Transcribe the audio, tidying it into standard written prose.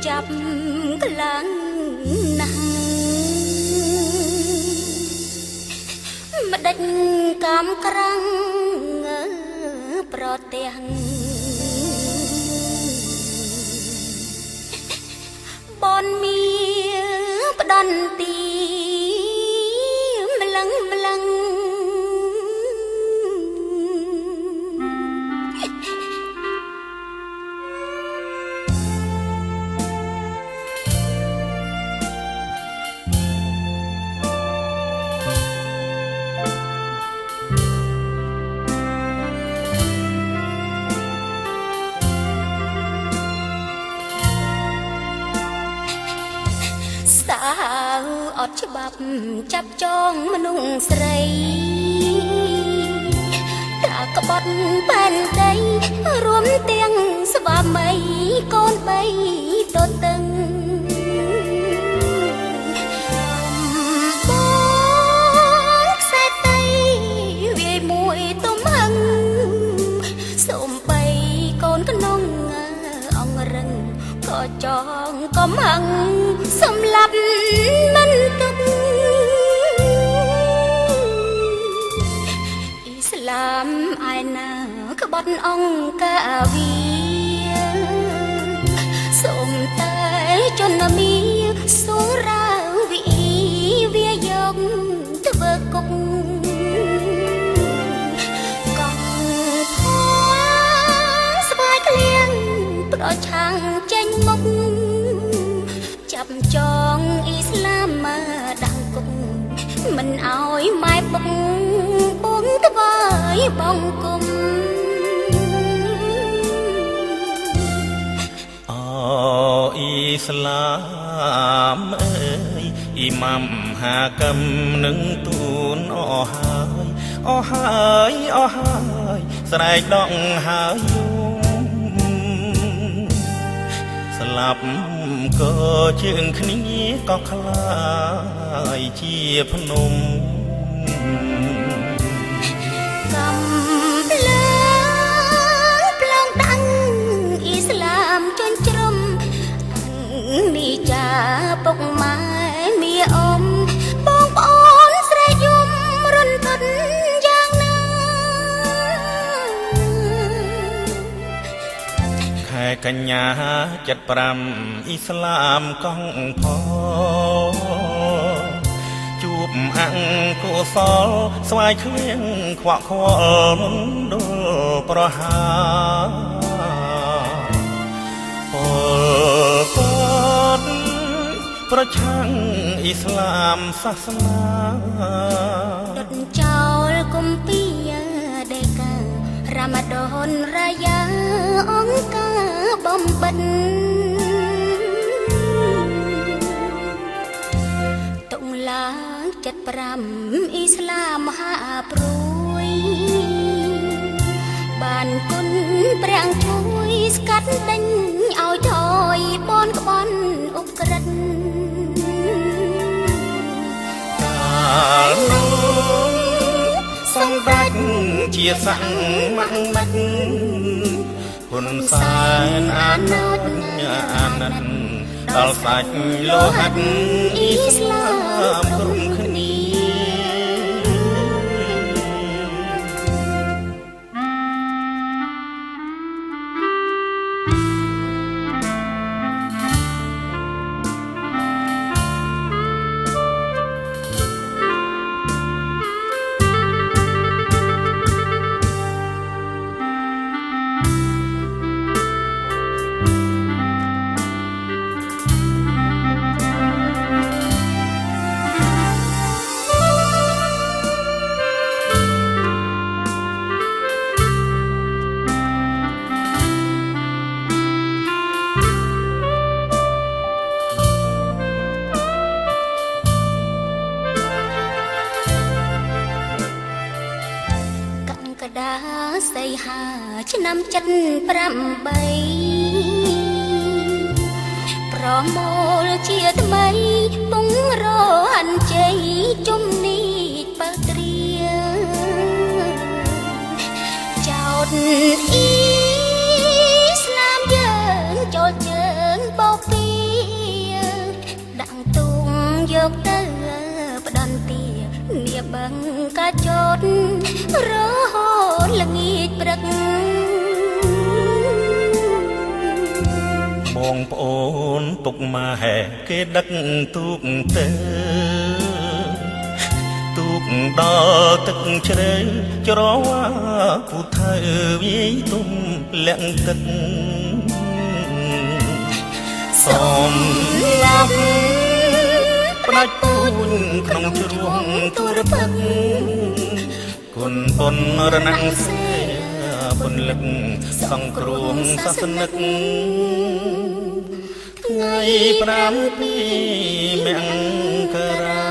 ចាប់ខ្លាំងណាស់ម្ដេចកំក្រាំងប្រទាំងបនមីផ្ដន្ទីម្លឹងម្លឹងអត់ច្បាប់ចាប់ចងមនុស្សស្រីតាក្បត់បែនដីរួមទាំងស្វាមីកូនបីតតឹងបងខ្សែតីវាយមួយទំហឹងសូមបីកូនក្នុងអង្រឹងក៏ចងកំហឹងសម្លាប់មិនទុកអ៊ីស្លាមឯណាក្បត់អង្គការវាសូមតែជនមីសូរាវីវាយកធ្វើគុកកងផស្វាយក្លៀងប្រឆាំងចេញមុខចាប់ចងអ៊ីស្លាមមកដាក់គុកមិនអោយម៉ែពុកបងថ្វាយបង្គំអូអ៊ីស្លាមអើយអ៊ីម៉ាំហាកឹមនឹងទូនអស់ហើយអស់ហើយអស់ហើយស្រែកដកហើយយំស្លាប់ក៏ជើងគ្នាក៏ខ្លាយជាភ្នំកំភ្លើងផ្លងដាំងអ៊ីស្លាមជន់ជ្រុំនេះចាពុកម៉ែមីអ៊ំបងប្អូនស្រីយំរន្ធត់យ៉ាងណាខែកញ្ញា75អ៊ីស្លាមកងផងជួបអង្គកុសលស្វាយឃ្លៀងខ្វាក់ខ្វល់មុនដុលប្រហាពលពតប្រឆាំងអ៊ីស្លាមសាសនាដុតចោលគុំពីដេការ៉ាម៉ាដនរាយាអង្គការបំបិតតុងឡើង75អ៊ីស្លាមមហាព្រួយបានគុណព្រះជួយស្កាត់ដេញឲ្យថយបនក្បន់អ៊ុក្រិតកាលនោះសម្ដេចជាសង្ឃម៉ាក់ម៉ាក់ហ៊ុនសែនអាណិតដល់សាច់លោហិតអ៊ីស្លាមគ្រប់គ្នាសីហាឆ្នាំ78ប្រមូលជាថ្មីពងរហិនជ័យជំនីបត្រាចោតអ៊ីស្លាមយើងចូលជើងបោកពី យកទៅផ្ដន់ទានាបឹងកាចោតរហូតល្ងាចព្រឹកបងប្អូនពុកម៉ែគេដឹកទូកទៅទូកដល់ទឹកជ្រៅច្រវាពូថៅវាយទុំលាក់ទឹកសូមលាប់ផ្ដាច់ពូនក្នុងជ្រួងទូរពឹកគុណបុណ្យរណាំងសេបុណ្យលឹកសង្គ្រោះសាសនិកថ្ងៃ5 ពីមករា